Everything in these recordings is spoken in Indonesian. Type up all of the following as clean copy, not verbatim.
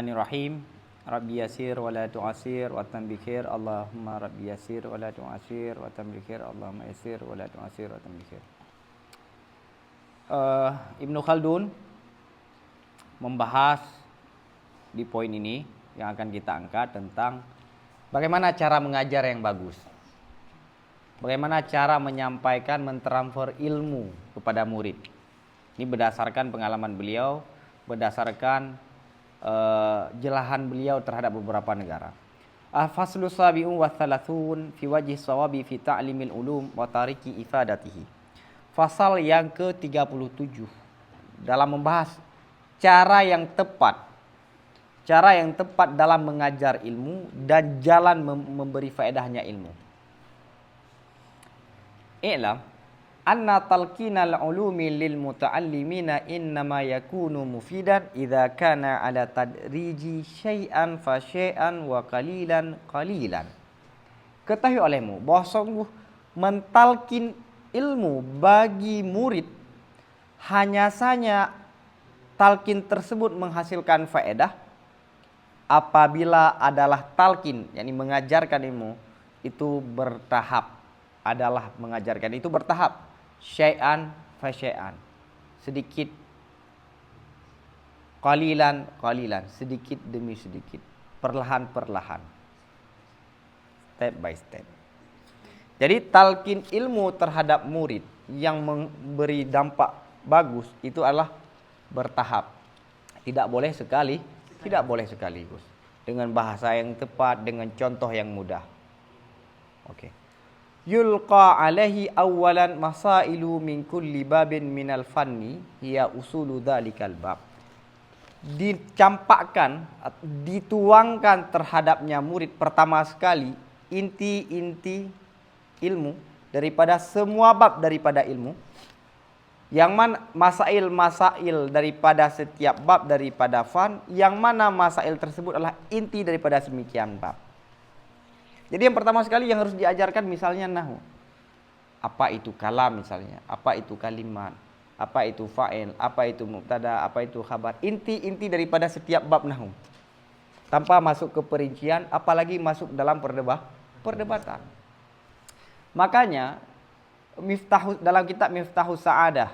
Bismillahirrahmanirrahim. Rabbi yasir wa la tu'asir wa tambikhir. Allahumma rabbi yasir wa la tu'asir wa tambikhir. Allahumma yasir wa la tu'asir wa tambikhir. Ibnu Khaldun membahas di poin ini yang akan kita angkat tentang bagaimana cara mengajar yang bagus. Bagaimana cara menyampaikan, mentransfer ilmu kepada murid. Ini berdasarkan pengalaman beliau, berdasarkan jelahan beliau terhadap beberapa negara. Faslu sabi'un wa thalathun fi wajhi sawabi fi ta'limil ulum wa tariki ifadatihi. Fasal yang ke-37 dalam membahas cara yang tepat dalam mengajar ilmu dan jalan memberi faedahnya ilmu. I'lam anna talqinal ulumi lil muta'allimina innama yakunu mufidan idza kana ala tadriji syai'an fa syai'an wa qalilan qalilan. Ketahui olehmu bahwa sungguh mentalkin ilmu bagi murid hanya saja talqin tersebut menghasilkan faedah apabila adalah talqin, yakni mengajarkan ilmu itu bertahap, adalah mengajarkan itu bertahap. Syai'an fa syai'an, sedikit, qalilan qalilan, sedikit demi sedikit, perlahan-perlahan, step by step. Jadi talqin ilmu terhadap murid yang memberi dampak bagus itu adalah bertahap. Tidak boleh sekaligus. Dengan bahasa yang tepat, dengan contoh yang mudah. Oke. Yulqa alaihi awalan masailu min kulli babin minal fanni hiya usulu dhalikal bab. Dicampakkan, dituangkan terhadapnya murid pertama sekali inti-inti ilmu daripada semua bab daripada ilmu, yang mana masail daripada setiap bab daripada fan, yang mana masail tersebut adalah inti daripada semikian bab. Jadi yang pertama sekali yang harus diajarkan misalnya nahwu. Apa itu kalam misalnya, apa itu kalimat, apa itu fa'il, apa itu mubtada, apa itu khabar. Inti-inti daripada setiap bab nahwu. Tanpa masuk ke perincian, apalagi masuk dalam perdebatan. Makanya dalam kitab Miftahus Sa'adah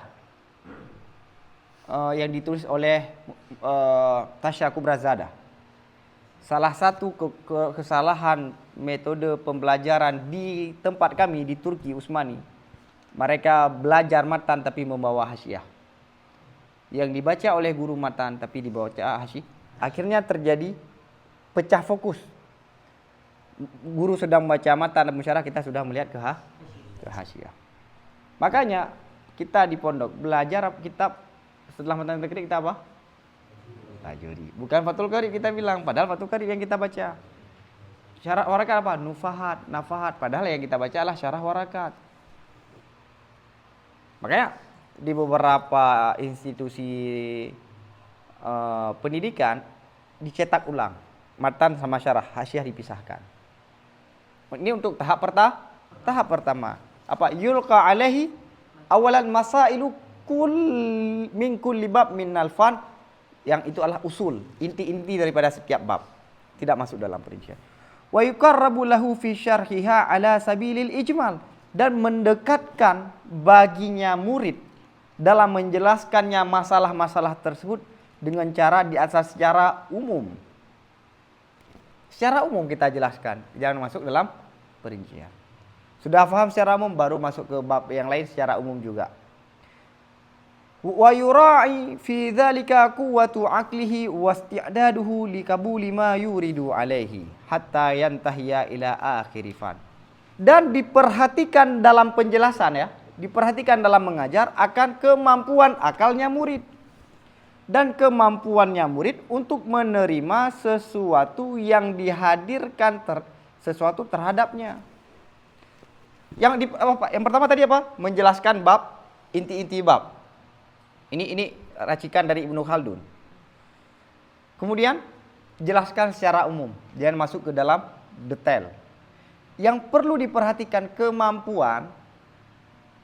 yang ditulis oleh Tasya Kubrazadah, salah satu kesalahan metode pembelajaran di tempat kami di Turki Utsmani, mereka belajar matan tapi membawa hasyiah. Yang dibaca oleh guru matan tapi dibawa hasyiah, akhirnya terjadi pecah fokus. Guru sedang membaca matan dan musyarah, kita sudah melihat ke hasyiah. Makanya kita di pondok belajar kitab setelah matan kita apa? Tajwid. Bukan Fathul Qarib kita bilang, padahal Fathul Qarib yang kita baca. Syarah warakat apa? Nufahat, nafahat. Padahal yang kita baca adalah syarah warakat. Makanya di beberapa institusi pendidikan dicetak ulang matan sama syarah, hasyiah dipisahkan. Ini untuk tahap pertama. Apa? Yulqa alaihi awalan masailu min kulli bab minal fan, yang itu adalah usul, inti-inti daripada setiap bab, tidak masuk dalam perincian. Wa yuqarrabu lahu fi syarhiha ala sabilil ijmal, dan mendekatkan baginya murid dalam menjelaskannya masalah-masalah tersebut dengan cara di atas secara umum. Secara umum kita jelaskan, jangan masuk dalam perincian. Sudah paham secara umum baru masuk ke bab yang lain secara umum juga. Wa yura'i fi dzalika quwwatu aqlihi wasti'daduhu likabuli ma yuridu alaihi hatta yantahiya ila akhir fan. Dan diperhatikan dalam penjelasan ya, diperhatikan dalam mengajar akan kemampuan akalnya murid dan kemampuannya murid untuk menerima sesuatu yang dihadirkan sesuatu terhadapnya. Yang pertama tadi apa? Menjelaskan bab, inti-inti bab. Ini racikan dari Ibnu Khaldun. Kemudian jelaskan secara umum, jangan masuk ke dalam detail. Yang perlu diperhatikan kemampuan,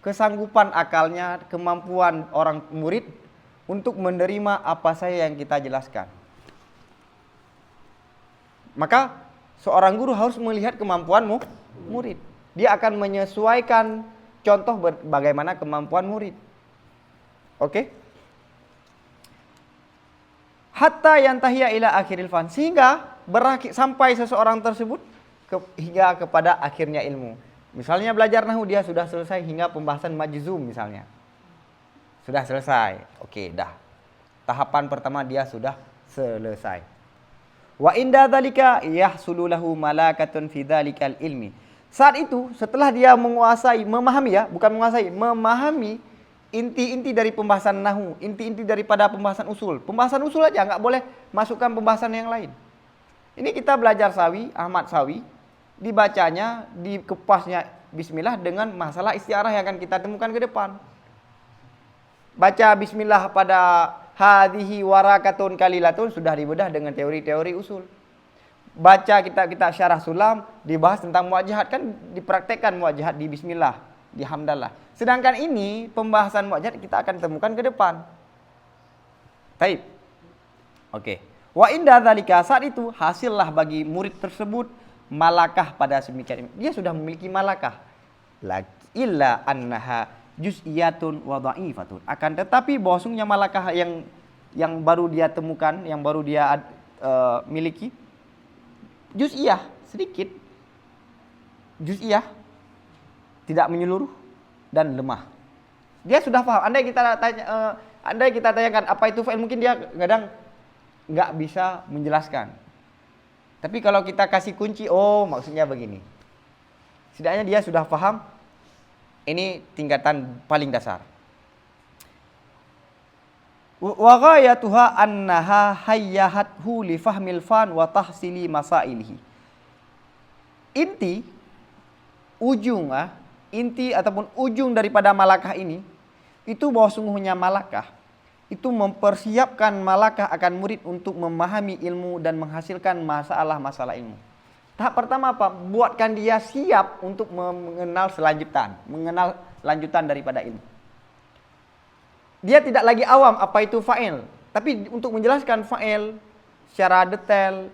kesanggupan akalnya, kemampuan orang murid untuk menerima apa saja yang kita jelaskan. Maka seorang guru harus melihat kemampuan murid. Dia akan menyesuaikan contoh bagaimana kemampuan murid. Oke? Hatta yantahiya ila akhiril fan, sehingga sampai seseorang tersebut hingga kepada akhirnya ilmu. Misalnya belajar nahwu, dia sudah selesai hingga pembahasan majzum misalnya. Sudah selesai. Oke, dah. Tahapan pertama dia sudah selesai. Wa inda dzalika yahsulu lahu malakatun fi dzalikal ilmi. Saat itu, setelah dia menguasai, memahami ya, bukan menguasai, memahami inti-inti dari pembahasan nahwu, inti-inti daripada pembahasan usul. Pembahasan usul aja, nggak boleh masukkan pembahasan yang lain. Ini kita belajar Sawi, Ahmad Sawi, dibacanya, dikepasnya bismillah dengan masalah istiarah yang akan kita temukan ke depan. Baca bismillah pada hadhihi warakatun kalilatun sudah dibedah dengan teori-teori usul. Baca kitab-kitab syarah sulam, dibahas tentang muwajjahat, kan dipraktekkan muwajjahat di bismillah, di hamdalah. Sedangkan ini pembahasan muwajjahat kita akan temukan ke depan. Taib. Oke. Wa inda dzalika, saat itu hasillah bagi murid tersebut malakah pada semikian. Dia sudah memiliki malakah. Illa annaha juz'iyatun wa dha'ifatun. Akan tetapi bahwasanya malakah yang baru dia temukan, yang baru dia miliki juz'iyah, sedikit. Juz'iyah, tidak menyeluruh dan lemah. Dia sudah paham. Andai kita tanyakan apa itu fa'il, mungkin dia kadang nggak bisa menjelaskan. Tapi kalau kita kasih kunci, oh maksudnya begini. Setidaknya dia sudah paham. Ini tingkatan paling dasar. Wa ghayatuha annaha hayyahathu li fahmil fan wa tahsili masailihi. Inti ataupun ujung daripada malakah ini, itu bahwa sungguhnya malakah itu mempersiapkan malakah akan murid untuk memahami ilmu dan menghasilkan masalah-masalah ilmu. Tahap pertama apa? Buatkan dia siap untuk mengenal lanjutan daripada ilmu. Dia tidak lagi awam apa itu fa'il, tapi untuk menjelaskan fa'il secara detail,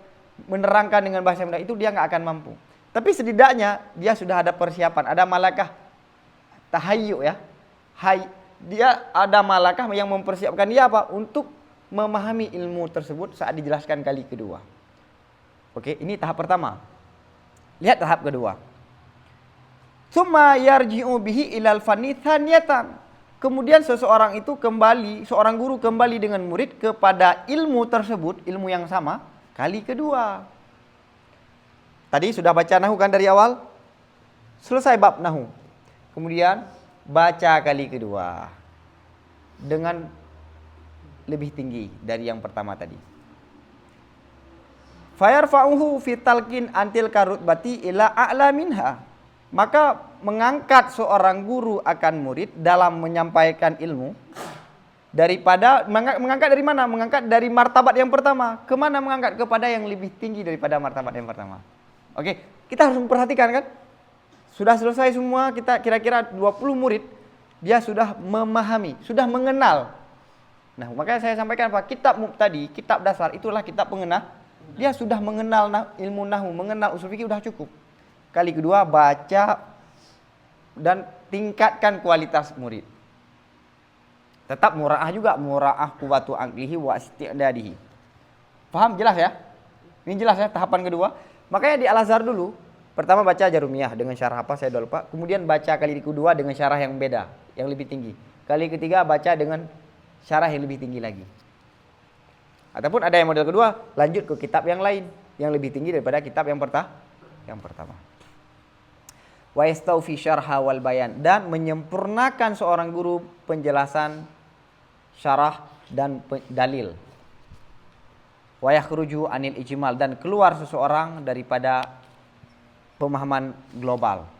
menerangkan dengan bahasa mudah, itu dia nggak akan mampu. Tapi setidaknya dia sudah ada persiapan, ada malakah tahayyu ya. Dia ada malakah yang mempersiapkan dia apa? Untuk memahami ilmu tersebut saat dijelaskan kali kedua. Oke, ini tahap pertama. Lihat tahap kedua. Tsumma yarji'u bihi ilal fanni tsaniyatan. Kemudian seorang guru kembali dengan murid kepada ilmu tersebut, ilmu yang sama, kali kedua. Tadi sudah baca nahwu kan dari awal? Selesai bab nahwu. Kemudian baca kali kedua dengan lebih tinggi dari yang pertama tadi. Fayarfa'uhu fi talqin antil karutbati ila a'la minha. Maka mengangkat seorang guru akan murid dalam menyampaikan ilmu daripada mengangkat dari mana? Mengangkat dari martabat yang pertama. Kemana mengangkat? Kepada yang lebih tinggi daripada martabat yang pertama. Oke, kita harus memperhatikan kan? Sudah selesai semua, kita kira-kira 20 murid, dia sudah memahami, sudah mengenal. Nah, makanya saya sampaikan apa? Kitab tadi, kitab dasar, itulah kitab pengenal. Dia sudah mengenal ilmu nahwu, mengenal usul fikih, sudah cukup. Kali kedua, baca dan tingkatkan kualitas murid. Tetap mura'ah juga, mura'ah quwwatu aqlihi wa isti'dadihi. Paham? Jelas ya? Ini jelas ya, tahapan kedua. Makanya di Al-Azhar dulu, pertama baca Jarumiyah dengan syarah apa saya udah lupa. Kemudian baca kali kedua dengan syarah yang beda, yang lebih tinggi. Kali ketiga baca dengan syarah yang lebih tinggi lagi. Ataupun ada yang model kedua, lanjut ke kitab yang lain yang lebih tinggi daripada kitab yang pertama. Wa yastawfi syarha wal bayan, dan menyempurnakan seorang guru penjelasan, syarah dan dalil. Wa yakhruju anil ijmal, dan keluar seseorang daripada pemahaman global.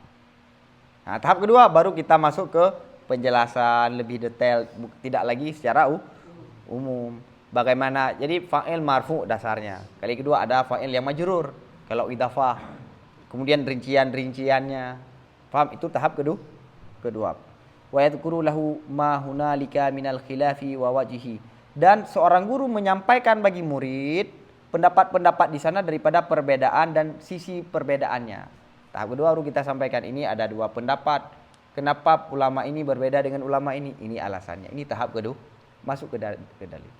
Nah, tahap kedua baru kita masuk ke penjelasan lebih detail, tidak lagi secara umum. Bagaimana? Jadi fa'il marfu dasarnya. Kali kedua ada fa'il yang majrur kalau idhafah. Kemudian rincian-rinciannya. Paham? Itu tahap kedua. Wa yadhkuru lahu ma hunalika minal khilafi wa wajhi. Dan seorang guru menyampaikan bagi murid pendapat-pendapat di sana daripada perbedaan dan sisi perbedaannya. Tahap kedua baru kita sampaikan ini ada dua pendapat. Kenapa ulama ini berbeda dengan ulama ini? Ini alasannya. Ini tahap kedua, masuk ke dalil.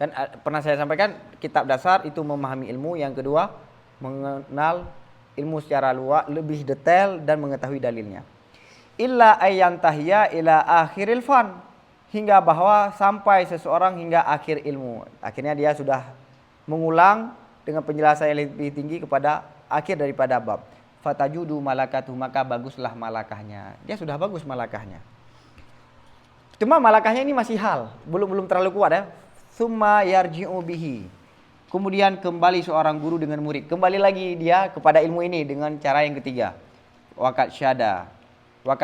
Kan pernah saya sampaikan kitab dasar itu memahami ilmu, yang kedua mengenal ilmu secara luas, lebih detail dan mengetahui dalilnya. Illa ayyantahiya ila akhiril fan, hingga bahwa sampai seseorang hingga akhir ilmu. Akhirnya dia sudah mengulang dengan penjelasan yang lebih tinggi kepada akhir daripada bab. Fatajudu malakatuh, maka baguslah malakahnya. Dia sudah bagus malakahnya. Cuma malakahnya ini masih hal, belum terlalu kuat ya. Summa yarji'u bihi. Kemudian kembali seorang guru dengan murid. Kembali lagi dia kepada ilmu ini dengan cara yang ketiga. Waqad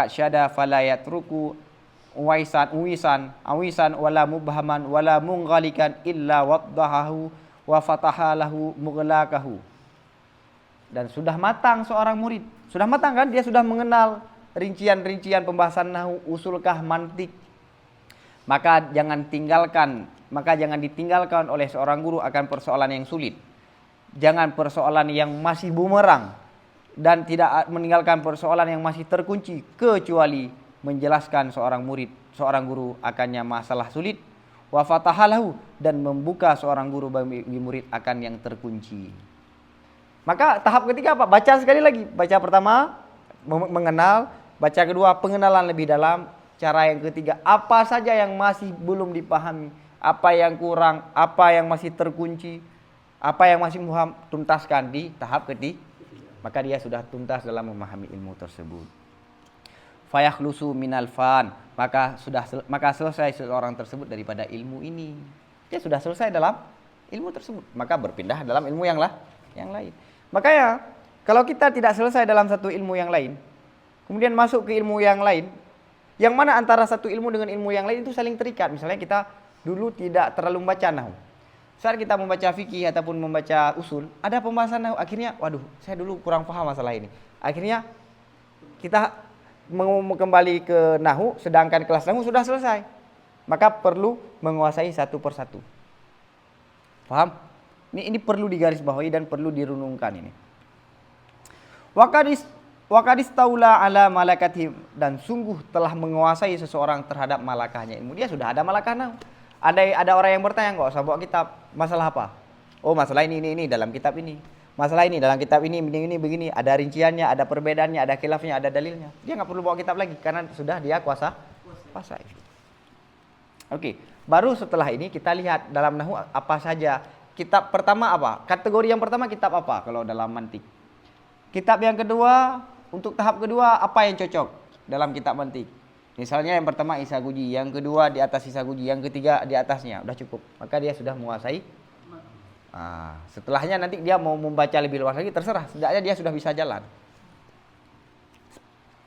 syada fala yatruku awisan wala mubhaman wala munghalikan illa waddahahu wa fataha lahu mughlaqahu. Dan sudah matang seorang murid. Sudah matang kan? Dia sudah mengenal rincian-rincian pembahasan nahwu, usulkah, mantik. Maka jangan ditinggalkan oleh seorang guru akan persoalan yang sulit. Jangan persoalan yang masih bumerang, dan tidak meninggalkan persoalan yang masih terkunci, kecuali menjelaskan seorang guru akannya masalah sulit, wa fatahalahu, dan membuka seorang guru bagi murid akan yang terkunci. Maka tahap ketiga apa? Baca sekali lagi. Baca pertama mengenal, baca kedua pengenalan lebih dalam, cara yang ketiga apa saja yang masih belum dipahami, apa yang kurang, apa yang masih terkunci, apa yang masih muham, tuntaskan di tahap ketiga. Maka dia sudah tuntas dalam memahami ilmu tersebut. Fayakhlusu minal fan, maka selesai seorang tersebut daripada ilmu ini. Dia sudah selesai dalam ilmu tersebut, maka berpindah dalam ilmu yang lain. Makanya kalau kita tidak selesai dalam satu ilmu yang lain, kemudian masuk ke ilmu yang lain, yang mana antara satu ilmu dengan ilmu yang lain itu saling terikat. Misalnya kita dulu tidak terlalu membaca nahwu. Saat kita membaca fikih ataupun membaca usul, ada pembahasan nahwu, akhirnya waduh, saya dulu kurang paham masalah ini. Akhirnya kita mau kembali ke nahwu, sedangkan kelas nahwu sudah selesai. Maka perlu menguasai satu persatu. Paham? Ini perlu digarisbawahi dan perlu dirunungkan ini. Waqadis taula ala malakati, dan sungguh telah menguasai seseorang terhadap malakahnya ilmu. Dia sudah ada malakah nahwu. Ada orang yang bertanya, enggak usah bawa kitab, masalah apa? Oh, masalah ini dalam kitab ini. Masalah ini dalam kitab ini begini, ada rinciannya, ada perbedaannya, ada khilafnya, ada dalilnya. Dia enggak perlu bawa kitab lagi karena sudah dia kuasai. Oke, baru setelah ini kita lihat dalam nahwu apa saja. Kitab pertama apa? Kategori yang pertama kitab apa kalau dalam mantik? Kitab yang kedua, untuk tahap kedua apa yang cocok dalam kitab mantik? Misalnya yang pertama Isaguji, yang kedua di atas Isaguji, yang ketiga di atasnya, udah cukup. Maka dia sudah menguasai. Setelahnya nanti dia mau membaca lebih luas lagi, terserah. Setidaknya dia sudah bisa jalan.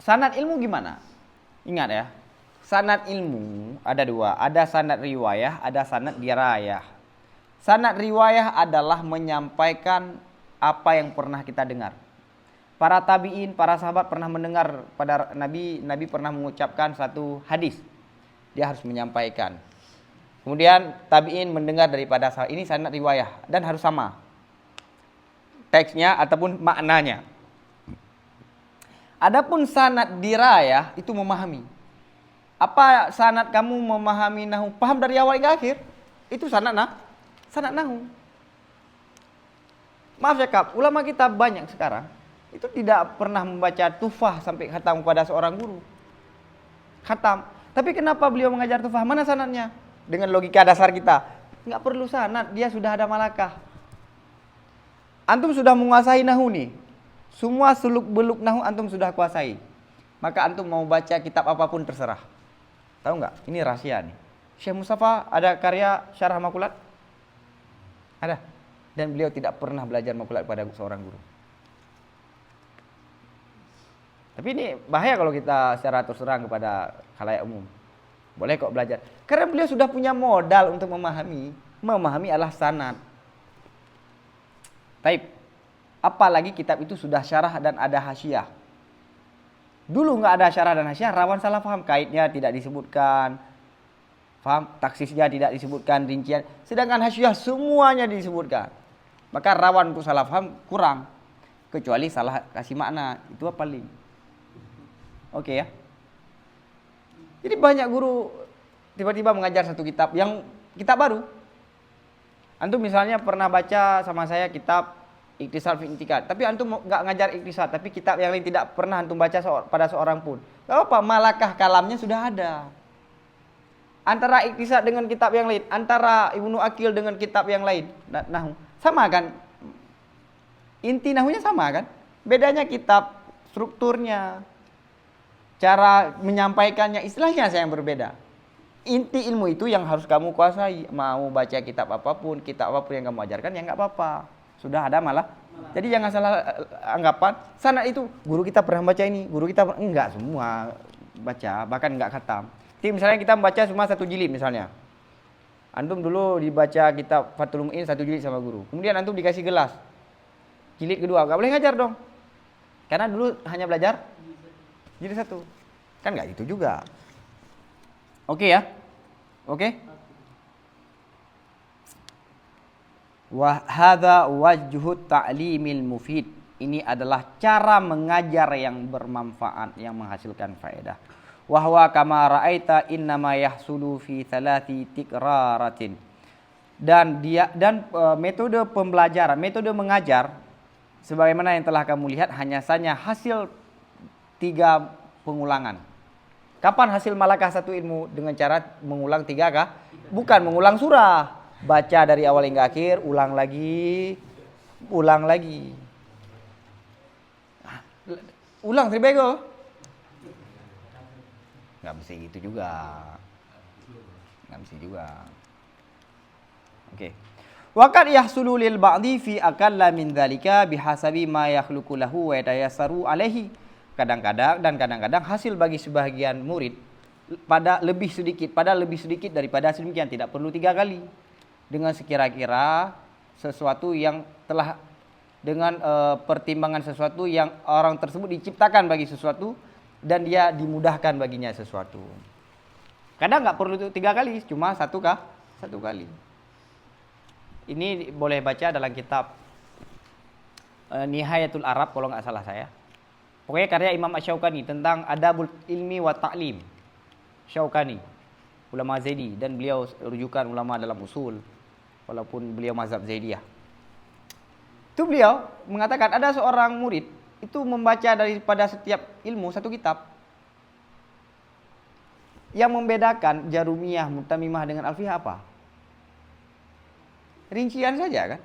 Sanad ilmu gimana? Ingat ya, sanad ilmu ada dua. Ada sanad riwayah, ada sanad dirayah. Sanad riwayah adalah menyampaikan apa yang pernah kita dengar. Para tabi'in, para sahabat pernah mendengar pada Nabi pernah mengucapkan satu hadis. Dia harus menyampaikan. Kemudian tabi'in mendengar daripada sahabat. Ini sanad riwayah dan harus sama teksnya ataupun maknanya. Adapun sanad dirayah itu memahami. Apa sanad kamu memahami nahwu? Paham dari awal hingga akhir? Itu sanad nahwu. Maaf ya Kak, ulama kita banyak sekarang itu tidak pernah membaca tufah sampai khatam kepada seorang guru. Khatam. Tapi kenapa beliau mengajar tufah? Mana sanadnya? Dengan logika dasar kita, nggak perlu sanad, dia sudah ada malakah. Antum sudah menguasai nahwu nih. Semua seluk-beluk nahwu antum sudah kuasai. Maka antum mau baca kitab apapun terserah. Tahu nggak? Ini rahasia nih. Syekh Mustafa ada karya syarah makulat? Ada. Dan beliau tidak pernah belajar makulat pada seorang guru. Tapi ini bahaya kalau kita secara terus terang kepada khalayak umum. Boleh kok belajar. Karena beliau sudah punya modal untuk memahami. Memahami adalah sanad. Taib. Apalagi kitab itu sudah syarah dan ada hasyiah. Dulu nggak ada syarah dan hasyiah, rawan salah paham. Kaitnya tidak disebutkan. Paham? Taksisnya tidak disebutkan rincian. Sedangkan hasyiah semuanya disebutkan. Maka rawan untuk salah paham kurang. Kecuali salah kasih makna. Itu paling. Oke ya. Jadi banyak guru tiba-tiba mengajar satu kitab yang kitab baru. Antum misalnya pernah baca sama saya kitab Ikhtisar fi I'tiqad, tapi antum enggak ngajar ikhtisar, tapi kitab yang lain tidak pernah antum baca pada seorang pun. Enggak apa, malakah kalamnya sudah ada. Antara ikhtisar dengan kitab yang lain, antara Ibnu Aqil dengan kitab yang lain, nahu sama kan? Inti nahunya sama kan? Bedanya kitab, strukturnya, cara menyampaikannya, istilahnya saya yang berbeda. Inti ilmu itu yang harus kamu kuasai. Mau baca kitab apapun yang kamu ajarkan ya enggak apa-apa. Sudah ada malah. Jadi jangan salah anggapan, sana itu guru kita pernah baca ini, guru kita enggak semua baca, bahkan enggak khatam. Jadi misalnya kita membaca cuma 1 jilid misalnya. Antum dulu dibaca kitab Fathul Mu'in 1 jilid sama guru. Kemudian antum dikasih gelas. Jilid kedua, enggak boleh ngajar dong. Karena dulu hanya belajar jilid 1. Kan enggak gitu juga. Oke ya? Oke? Wa hadza wajhu ta'limil mufid. Ini adalah cara mengajar yang bermanfaat, yang menghasilkan faedah. Wa huwa kama ra'aita innama yahsulu fi thalathi tikraratin. Dan metode pembelajaran, metode mengajar sebagaimana yang telah kamu lihat hanya saja hasil 3 pengulangan. Kapan hasil malakah satu ilmu? Dengan cara mengulang 3 kah? Bukan mengulang surah. Baca dari awal hingga akhir, ulang lagi. Ulang tribego. Nggak mesti gitu juga. Oke. Waqad yahsulu lil ba'di fi aqalla min dzalika bihasabi ma yakhluqu lahu wa yatayassaru alaihi. Kadang-kadang hasil bagi sebagian murid pada lebih sedikit daripada sedemikian, tidak perlu 3 kali. Dengan sekira-kira sesuatu yang telah dengan pertimbangan sesuatu yang orang tersebut diciptakan bagi sesuatu dan dia dimudahkan baginya sesuatu. Kadang nggak perlu 3 kali, cuma 1 kali. Ini boleh baca dalam kitab Nihayatul Arab kalau nggak salah saya. Pokoknya karya Imam Asy-Syaukani tentang adabul ilmi wa ta'lim. Syaukani, ulama Zaidi, dan beliau rujukan ulama dalam usul. Walaupun beliau mazhab Zaidiyah. Itu beliau mengatakan ada seorang murid itu membaca daripada setiap ilmu 1 kitab. Yang membedakan Jarumiyah, Mu'tamimah dengan Alfiyah apa? Rincian saja kan?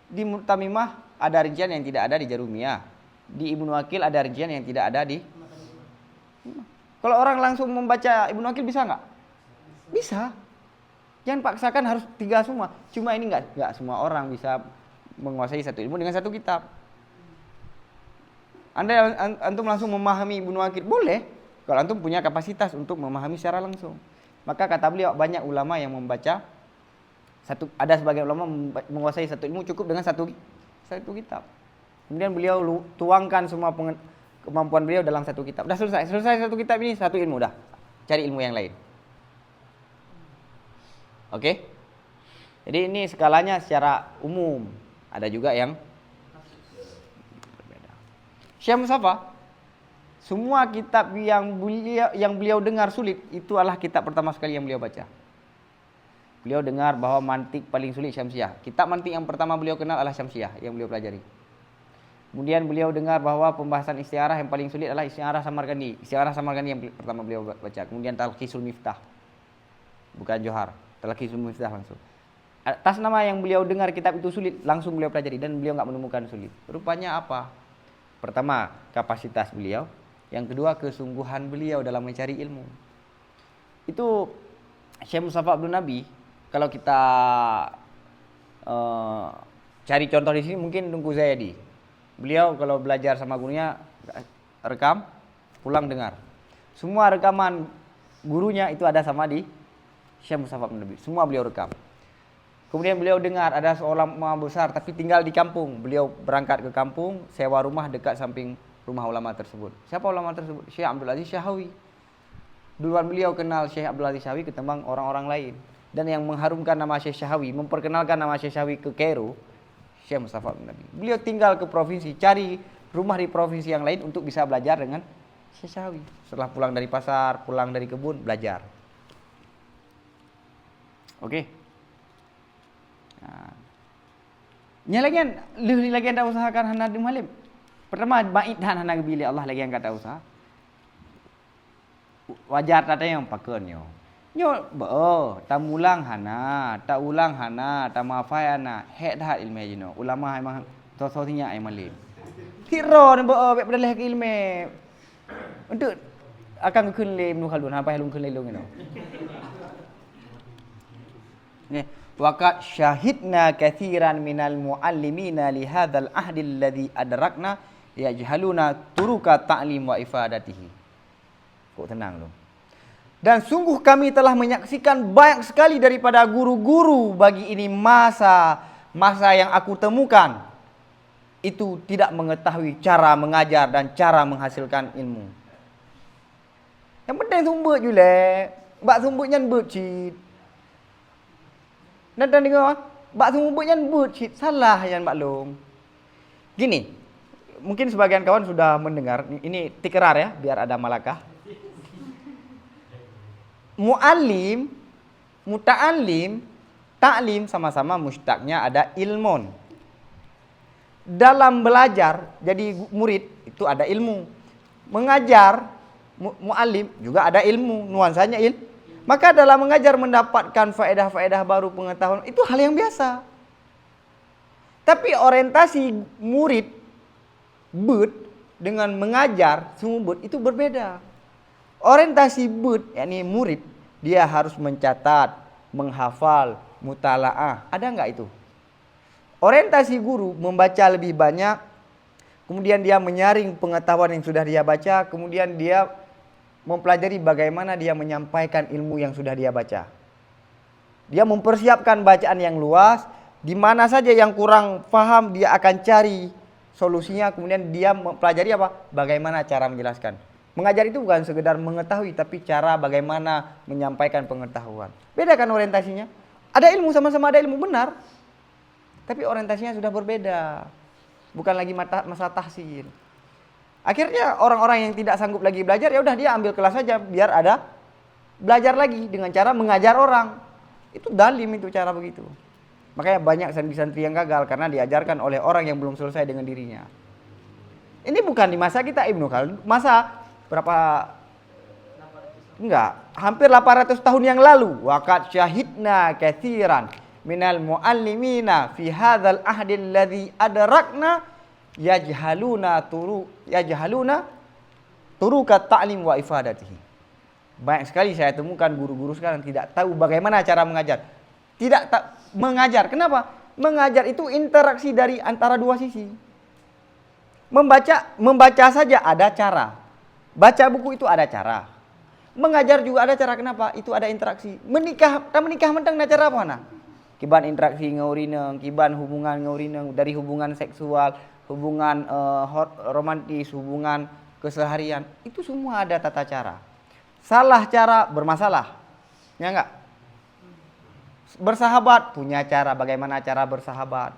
Di Mu'tamimah ada rincian yang tidak ada di Jarumiyah. Di Ibnu Aqil ada rincian yang tidak ada di. Kalau orang langsung membaca Ibnu Aqil bisa nggak? Bisa. Jangan paksakan harus 3 semua. Cuma ini nggak semua orang bisa menguasai satu ilmu dengan 1 kitab. Antum langsung memahami Ibnu Aqil boleh, kalau antum punya kapasitas untuk memahami secara langsung. Maka kata beliau banyak ulama yang membaca ada sebagian ulama menguasai 1 ilmu cukup dengan satu kitab. Kemudian beliau tuangkan semua kemampuan beliau dalam 1 kitab. Udah selesai 1 kitab ini 1 ilmu dah. Cari ilmu yang lain. Oke? Jadi ini skalanya secara umum. Ada juga yang berbeda. Syekh Mustafa, semua kitab yang beliau dengar sulit, itu adalah kitab pertama sekali yang beliau baca. Beliau dengar bahwa mantik paling sulit Syamsiyah. Kitab mantik yang pertama beliau kenal adalah Syamsiyah yang beliau pelajari. Kemudian beliau dengar bahwa pembahasan istiarah yang paling sulit adalah istiarah Samarkandi. Istiarah Samarkandi yang pertama beliau baca. Kemudian Talqisul Miftah. Bukan Johar. Talqisul Miftah langsung. Atas nama yang beliau dengar kitab itu sulit, langsung beliau pelajari dan beliau nggak menemukan sulit. Rupanya apa? Pertama, kapasitas beliau. Yang kedua, kesungguhan beliau dalam mencari ilmu. Itu Syekh Mustafa Abdul Nabi. Kalau kita cari contoh di sini mungkin Tungku Zayadi. Beliau kalau belajar sama gurunya rekam, pulang dengar. Semua rekaman gurunya itu ada sama di Syekh Mustafa Abdul Nabi. Semua beliau rekam. Kemudian beliau dengar ada seorang ulama besar tapi tinggal di kampung. Beliau berangkat ke kampung, sewa rumah dekat samping rumah ulama tersebut. Siapa ulama tersebut? Syekh Abdul Aziz Syahawi. Duluan beliau kenal Syekh Abdul Aziz Syahawi ketimbang orang-orang lain. Dan yang mengharumkan nama Syekh Syahawi, memperkenalkan nama Syekh Syahawi ke Kairo, Syekh Mustafa bin Nabi. Beliau tinggal ke provinsi, cari rumah di provinsi yang lain untuk bisa belajar dengan Syekh Syahawi. Setelah pulang dari pasar, pulang dari kebun, belajar. Oke. Nah. Nyalagian, lagi anda usahakan hana di malim. Pertama, bait hana bilik Allah lagi yang kata usaha. Wajar tata yang pakenyo. Nyo, tak ulang hana, tak mafai hana. Hek dah ilmu jino. Ulama emang tosotinya ay malim. Tiro ni bedaleh ke ilmu. Untuk akan kun le Ibnu Khaldun, apa yang kun le lu ngino. Ni, waqad syahidna katsiran minal muallimina li hadzal ahdi alladhi adrakna yajhaluna turuka ta'lim wa ifadatihi. Kok tenang lu. Dan sungguh kami telah menyaksikan banyak sekali daripada guru-guru bagi ini masa yang aku temukan itu tidak mengetahui cara mengajar dan cara menghasilkan ilmu. Yang penting sumber je leh. Bak sumbernya bercit. Dan dengar, bak sumbernya bercit. Salah yang maklum. Gini, mungkin sebagian kawan sudah mendengar. Ini tikrar ya, biar ada malakah. Mu'allim, muta'allim, ta'lim sama-sama mustaqnya ada ilmun. Dalam belajar jadi murid itu ada ilmu. Mengajar mu'allim juga ada ilmu, nuansanya Maka dalam mengajar mendapatkan faedah-faedah baru pengetahuan itu hal yang biasa. Tapi orientasi murid bud dengan mengajar semua bud itu berbeda. Orientasi bud yakni murid dia harus mencatat, menghafal, mutalaah. Ada enggak itu? Orientasi guru membaca lebih banyak, kemudian dia menyaring pengetahuan yang sudah dia baca, kemudian dia mempelajari bagaimana dia menyampaikan ilmu yang sudah dia baca. Dia mempersiapkan bacaan yang luas, di mana saja yang kurang paham dia akan cari solusinya, kemudian dia mempelajari apa? Bagaimana cara menjelaskan. Mengajar itu bukan sekedar mengetahui, tapi cara bagaimana menyampaikan pengetahuan. Beda kan orientasinya? Ada ilmu, sama-sama ada ilmu, benar. Tapi orientasinya sudah berbeda. Bukan lagi masalah tahsil. Akhirnya orang-orang yang tidak sanggup lagi belajar, ya udah dia ambil kelas saja biar ada belajar lagi dengan cara mengajar orang. Itu dalim itu cara begitu. Makanya banyak santri-santri yang gagal karena diajarkan oleh orang yang belum selesai dengan dirinya. Ini bukan di masa kita Ibnu Khaldun, masa berapa? Enggak, hampir 800 tahun yang lalu. Waqad syahidna katsiran minal muallimina fi hadzal ahdi alladzi adrakna yajhaluna turuka ta'lim wa ifadatihi. Banyak sekali saya temukan guru-guru sekarang tidak tahu bagaimana cara mengajar. Tidak mengajar. Kenapa? Mengajar itu interaksi dari antara dua sisi. Membaca saja ada cara. Baca buku itu ada cara. Mengajar juga ada cara. Kenapa? Itu ada interaksi. Menikah mentang ada cara apa nah? Kiban interaksi ngaurineng, kiban hubungan ngaurineng, dari hubungan seksual, hubungan romantis, hubungan keseharian, itu semua ada tata cara. Salah cara bermasalah, ya enggak? Bersahabat punya cara, bagaimana cara bersahabat,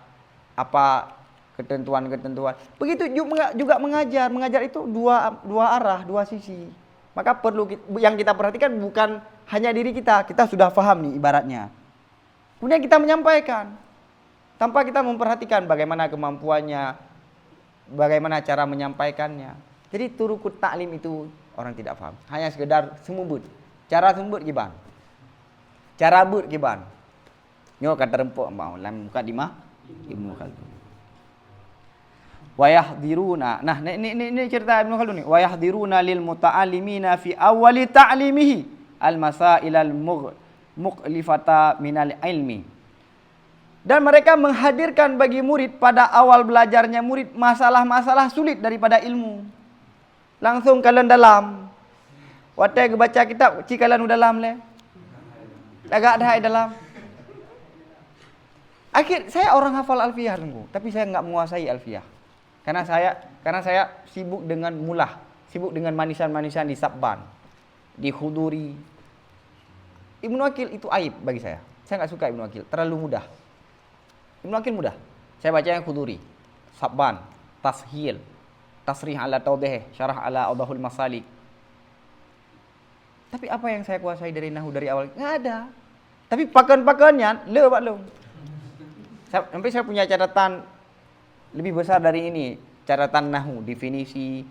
apa ketentuan-ketentuan. Begitu juga mengajar itu dua arah, dua sisi. Maka perlu yang kita perhatikan bukan hanya diri kita sudah paham nih ibaratnya. Kemudian kita menyampaikan tanpa kita memperhatikan bagaimana kemampuannya, bagaimana cara menyampaikannya. Jadi turukut taklim itu orang tidak paham. Hanya sekedar sumubut. Cara sumubut giban. Cara but giban. Nyo kata rempuk mau lam buka di mah Ibnu Khaldun. Wa yahdhiruna. Nah, ini cerita Ibnu Khaldun nih. Wa yahdhiruna lil muta'allimina fi awwali ta'limihi al masail al muqlifata minal ilmi. Dan mereka menghadirkan bagi murid pada awal belajarnya murid masalah-masalah sulit daripada ilmu. Langsung kalian dalam. Watai baca kitab, cik kalian udah dalam le. Agak dah dalam. Akhir saya orang hafal alfiyah tunggu, tapi saya enggak menguasai alfiyah. Karena saya sibuk dengan mulah, sibuk dengan manisan-manisan di sabban. dihuduri. Ibnu Aqil itu aib bagi saya. Saya nggak suka Ibnu Aqil, terlalu mudah. Ibnu Aqil mudah. Saya baca yang khuduri, Sabban, Tashil, Tasrih ala Tawdih, Syarah ala Awdahul Masalik. Tapi apa yang saya kuasai dari nahu dari awal? Nggak ada. Tapi pakan-pakannya, sampai saya punya catatan lebih besar dari ini. Catatan nahu, definisi,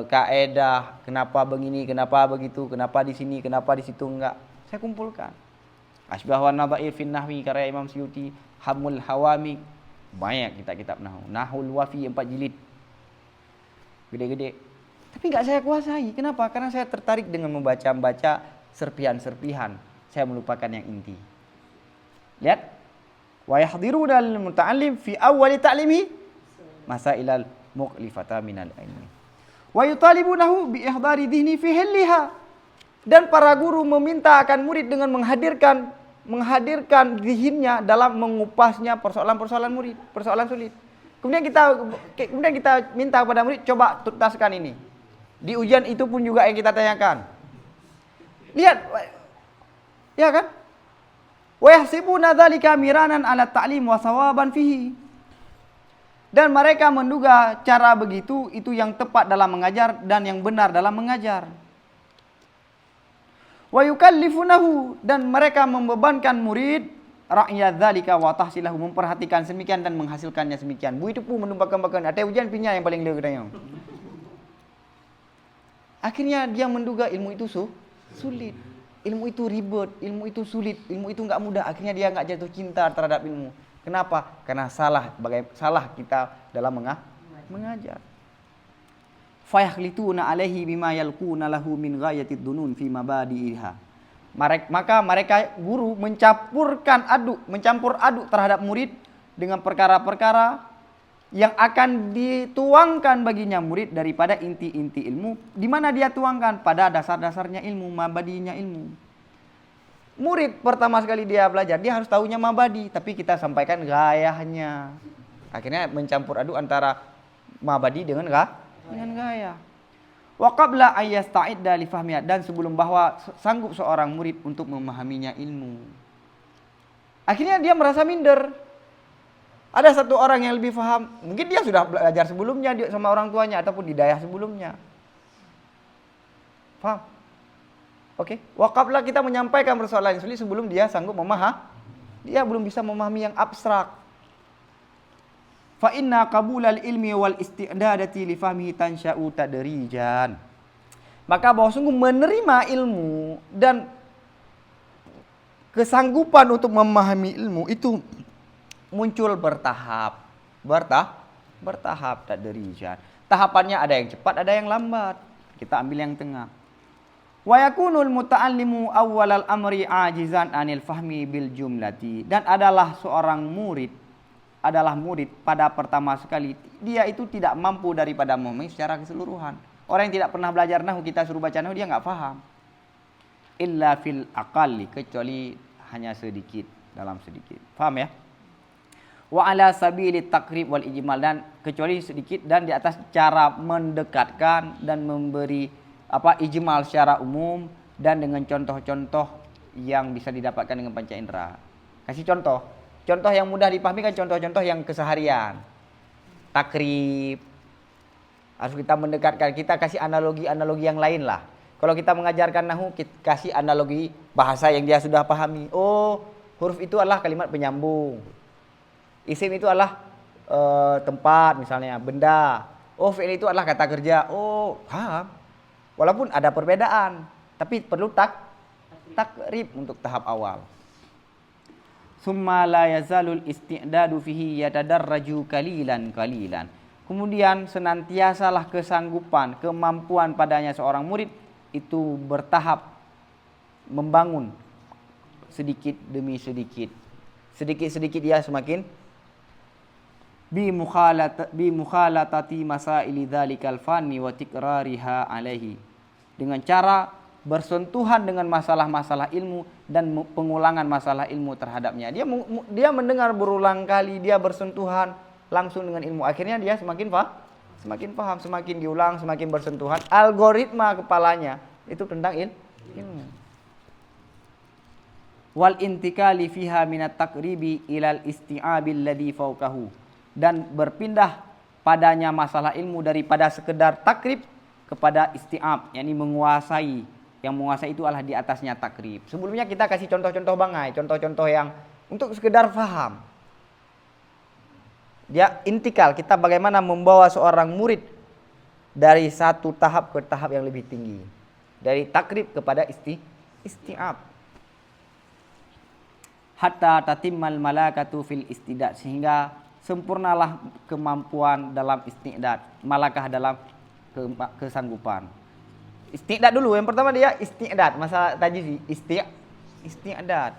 kaedah, kenapa begini, kenapa begitu, kenapa di sini, kenapa di situ enggak. Saya kumpulkan. Asbah wa Nadhair fin Nahwi karya Imam Suyuti, Hamul Hawami, banyak kitab-kitab nahu. Nahul Wafi 4 jilid. Gede-gede. Tapi enggak saya kuasai. Kenapa? Karena saya tertarik dengan membaca serpihan-serpihan. Saya melupakan yang inti. Lihat. Wa yahdhiruna lil muta'allim fi awwali ta'limi masailal muqlifata minal ilmi. Wa yutalibunahu bi ihdari dhihni fi hilliha. Dan para guru meminta akan murid dengan menghadirkan zihinnya dalam mengupasnya persoalan-persoalan murid, persoalan sulit. Kemudian kita minta kepada murid, coba tuntaskan ini. Di ujian itu pun juga yang kita tanyakan. Lihat, ya kan? Wa yahsibuna dzalika miranan ala ta'lim wa sawaban fihi. Dan mereka menduga cara begitu itu yang tepat dalam mengajar dan yang benar dalam mengajar. Wa yukallifunahu, dan mereka membebankan murid ra'ya dzalika wa tahsilahu, memperhatikan semikian dan menghasilkannya semikian. Bu itu pun menumpahkan ada ujian pinya yang paling leuh katanya. Akhirnya dia menduga ilmu itu sulit. Ilmu itu ribet, ilmu itu sulit, ilmu itu enggak mudah. Akhirnya dia enggak jatuh cinta terhadap ilmu. Kenapa? Karena salah kita dalam mengajar. Fayakhlituna alaihi bima yalquna lahu min ghayatid dunun fi mabadi'iha. Maka mereka guru mencampur aduk terhadap murid dengan perkara-perkara yang akan dituangkan baginya murid daripada inti-inti ilmu. Di mana dia tuangkan? Pada dasar-dasarnya ilmu, mabadinya ilmu. Murid pertama sekali dia belajar, dia harus tahunya mabadi, tapi kita sampaikan gayanya. Akhirnya mencampur aduk antara mabadi dengan gaya. Wa qabla ayyasta'idda li fahmiha, dan sebelum bahwa sanggup seorang murid untuk memahaminya ilmu. Akhirnya dia merasa minder. Ada satu orang yang lebih paham, mungkin dia sudah belajar sebelumnya sama orang tuanya ataupun di daerah sebelumnya. Paham? Oke. Wa qabla, kita menyampaikan persoalan yang sulit sebelum dia sanggup dia belum bisa memahami yang abstrak. Fa inna qabulal ilmi wal isti'dadati li fahmihi tansha'u tadrijan. Maka bahwa sungguh menerima ilmu dan kesanggupan untuk memahami ilmu itu muncul bertahap tadrijan. Tahapannya ada yang cepat, ada yang lambat. Kita ambil yang tengah. Wa yakunul muta'allimu awwalal amri ajizan anil fahmi bil jumlati. Dan adalah seorang murid pada pertama sekali, dia itu tidak mampu daripada memahami secara keseluruhan. Orang yang tidak pernah belajar nahu, kita suruh baca nahu, dia enggak paham. Illa fil aqalli, kecuali hanya sedikit, dalam sedikit. Paham ya? Wa ala sabili takrib wal ijmal, dan kecuali sedikit dan di atas cara mendekatkan dan memberi ijmal secara umum dan dengan contoh-contoh yang bisa didapatkan dengan panca indera. Kasih contoh. Contoh yang mudah dipahami kan contoh-contoh yang keseharian. Takrib. Harus kita mendekatkan, kita kasih analogi-analogi yang lain lah. Kalau kita mengajarkan nahu, kita kasih analogi bahasa yang dia sudah pahami. Oh, huruf itu adalah kalimat penyambung. Isim itu adalah tempat misalnya, benda. Oh, fi'il itu adalah kata kerja. Oh, paham. Walaupun ada perbedaan, tapi perlu takrib untuk tahap awal. Summa la yazalul isti'dadu fihi yatadarraju kalilan. Kemudian senantiasalah kesanggupan, kemampuan padanya seorang murid itu bertahap membangun sedikit demi sedikit. Sedikit-sedikit dia semakin bi mukhalatati masaili dzalikal fanni wa tikrariha alaihi. Dengan cara bersentuhan dengan masalah-masalah ilmu dan pengulangan masalah ilmu terhadapnya. Dia mendengar berulang kali, dia bersentuhan langsung dengan ilmu. Akhirnya dia semakin paham, semakin diulang, semakin bersentuhan. Algoritma kepalanya itu tentang Ilmu. Wal intikali fiha minat takribi ilal isti'abil ladhi fauqahu, dan berpindah padanya masalah ilmu daripada sekedar takrib kepada isti'ab, yakni menguasai. Yang menguasai itu adalah di atasnya takrib. Sebelumnya kita kasih contoh-contoh bangai, contoh-contoh yang untuk sekedar faham. Dia intikal, kita bagaimana membawa seorang murid dari satu tahap ke tahap yang lebih tinggi. Dari takrib kepada isti'ab. Hatta tatimmal malakatu fil istidad, sehingga sempurnalah kemampuan dalam istidad, malakah dalam kesanggupan. Istidad dulu, yang pertama dia istidad, masalah tajwid istidad.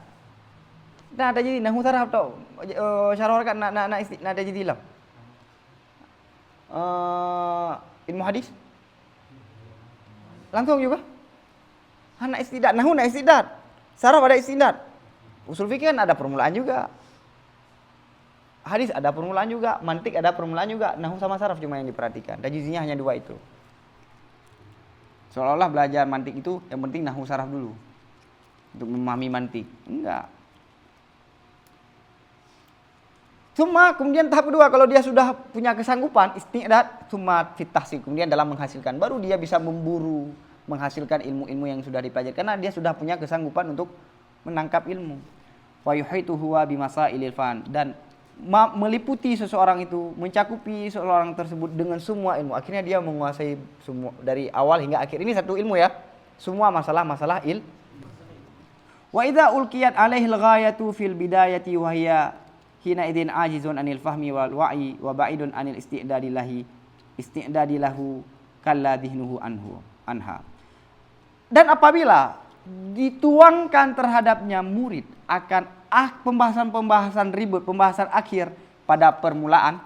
Nah tajwid nahu saraf tau, syarah kan nak tajwid lah. Ilmu hadis langsung juga. Anak istidad, nahu nak istidad, saraf ada istidad. Usul fikih kan ada permulaan juga. Hadis ada permulaan juga, mantik ada permulaan juga, nahu sama saraf cuma yang diperhatikan. Tajwidnya hanya dua itu. Seolah-olah belajar mantik itu yang penting nahu saraf dulu untuk memahami mantik. Enggak. Cuma kemudian tahap kedua, kalau dia sudah punya kesanggupan istidad, cuma fitahsi, kemudian dalam menghasilkan, baru dia bisa memburu menghasilkan ilmu-ilmu yang sudah dipelajari, karena dia sudah punya kesanggupan untuk menangkap ilmu. Wa yuhitu huwa bimasailil fan, dan meliputi seseorang itu, mencakupi seseorang tersebut dengan semua ilmu. Akhirnya dia menguasai semua dari awal hingga akhir. Ini satu ilmu ya. Semua masalah-masalah Wa idza ulqiyat alaihi al-ghayatu fil bidayati wa hiya hina idzin ajizun anil fahmi wal wa'i wa ba'idun anil istidadilahu kalla dhihnuhu anha. Dan apabila dituangkan terhadapnya murid akan pembahasan-pembahasan ribut, pembahasan akhir pada permulaan,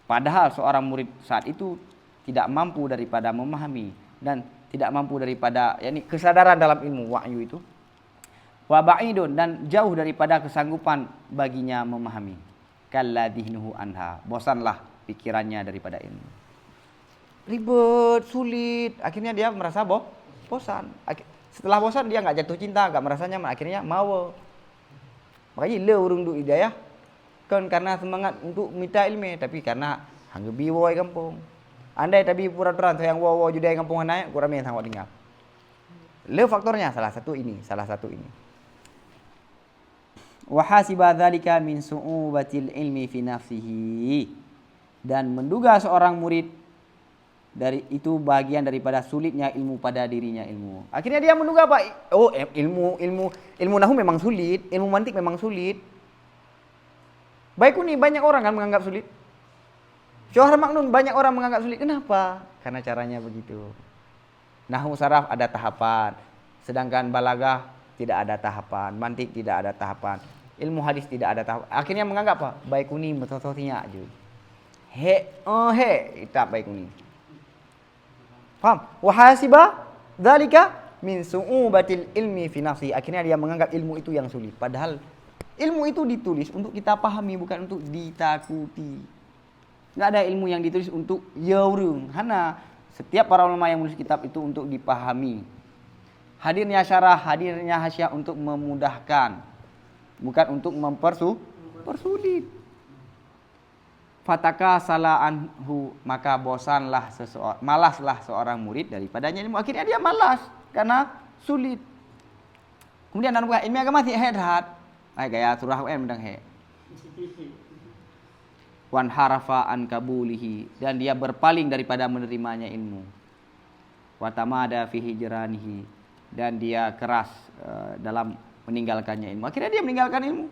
padahal seorang murid saat itu tidak mampu daripada memahami dan tidak mampu daripada yakni kesadaran dalam ilmu wahyu itu, wa ba'idun, dan jauh daripada kesanggupan baginya memahami, kalladhihnuhu anha, bosanlah pikirannya daripada ilmu. Ribet, sulit, akhirnya dia merasa bosan. Setelah bosan dia nggak jatuh cinta, nggak merasa nyaman, akhirnya mau. Makanya le urung duk hidayah kan karena semangat untuk minta ilmu, tapi karena hangge biwo ai kampung. Andai tapi pura-pura yang wo judai kampung hanai kurang yang sangat tinggal. Le faktornya salah satu ini. Wa hasiba dzalika min su'ubatil ilmi fi nafsihi, dan menduga seorang murid dari itu bagian daripada sulitnya ilmu pada dirinya ilmu. Akhirnya dia menduga apa? Oh, ilmu nahwu memang sulit, ilmu mantik memang sulit. Baikuni banyak orang kan menganggap sulit. Syuhar Maknun banyak orang menganggap sulit. Kenapa? Karena caranya begitu. Nahwu saraf ada tahapan, sedangkan balaghah tidak ada tahapan, mantik tidak ada tahapan, ilmu hadis tidak ada tahapan. Akhirnya menganggap apa? Baikuni metototinya aja. Itu baikuni. Paham? Wahasiba dzalika min su'ubatil ilmi fi nafsi. Akhirnya dia menganggap ilmu itu yang sulit. Padahal ilmu itu ditulis untuk kita pahami, bukan untuk ditakuti. Enggak ada ilmu yang ditulis untuk yaurung. Karena setiap para ulama yang menulis kitab itu untuk dipahami. Hadirnya syarah, hadirnya hasyiah untuk memudahkan, bukan untuk mempersulit. Fataka salah anhu, maka bosanlah malaslah seorang murid daripadanya ilmu. Akhirnya dia malas karena sulit. Kemudian dan buat ilmu agama ti hedat. Gaya surah UN mendang he. Wan harafa an kabulihi, dan dia berpaling daripada menerimanya ilmu. Wa tamada fi hijranihi, dan dia keras dalam meninggalkannya ilmu. Akhirnya dia meninggalkan ilmu.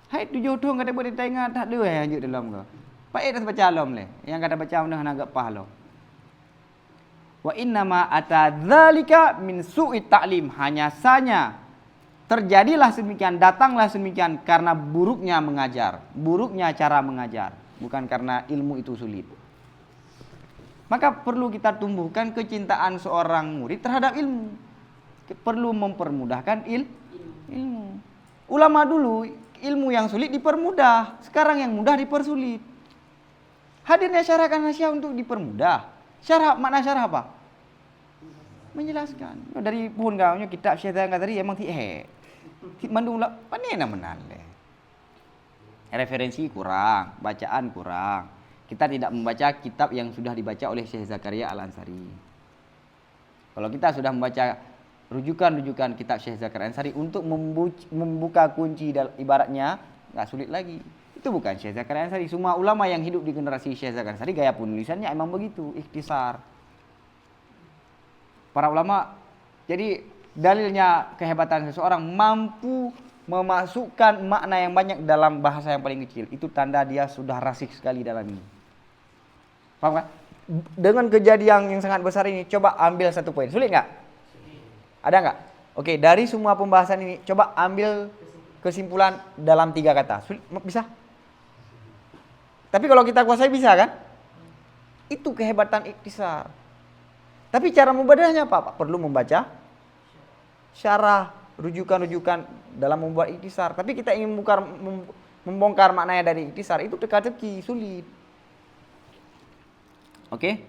Hai tu jodoh kata buat ditengah tak ada yang anjuk dalam ke. Pak dah baca alam le. Yang kata baca dah agak pahalo. Wa inna ma atadzalika min su'i ta'lim, hanya saja terjadilah semikian, datanglah semikian karena buruknya mengajar, buruknya cara mengajar, bukan karena ilmu itu sulit. Maka perlu kita tumbuhkan kecintaan seorang murid terhadap ilmu. Perlu mempermudahkan ilmu. Ulama dulu ilmu yang sulit dipermudah, sekarang yang mudah dipersulit. Hadirnya syarah kan hasyiah untuk dipermudah. Syarah, makna syarah apa? menjelaskan. Dari pun kau kitab Syekh tadi emang mandung lah panena menale. Referensi kurang, bacaan kurang. Kita tidak membaca kitab yang sudah dibaca oleh Syekh Zakaria Al-Ansari. Kalau kita sudah membaca rujukan-rujukan kitab Syekh Zakaria Al-Ansari untuk membuka kunci ibaratnya nggak sulit lagi. Itu bukan Syekh Zakaria Al-Ansari. Semua ulama yang hidup di generasi Syekh Zakaria Al-Ansari gaya penulisannya emang begitu, ikhtisar. Para ulama, jadi dalilnya kehebatan seseorang mampu memasukkan makna yang banyak dalam bahasa yang paling kecil. Itu tanda dia sudah rasik sekali dalam ini. Paham kan? Dengan kejadian yang sangat besar ini, coba ambil satu poin. Sulit nggak? Ada nggak? Oke, dari semua pembahasan ini, coba ambil kesimpulan dalam 3 kata. Sulit? Bisa? Tapi kalau kita kuasai bisa kan? Itu kehebatan ikhtisar. Tapi cara membacanya apa? Perlu membaca syarah, rujukan-rujukan dalam membuat ikhtisar. Tapi kita ingin membongkar maknanya dari ikhtisar, itu teka-teki, sulit. Oke?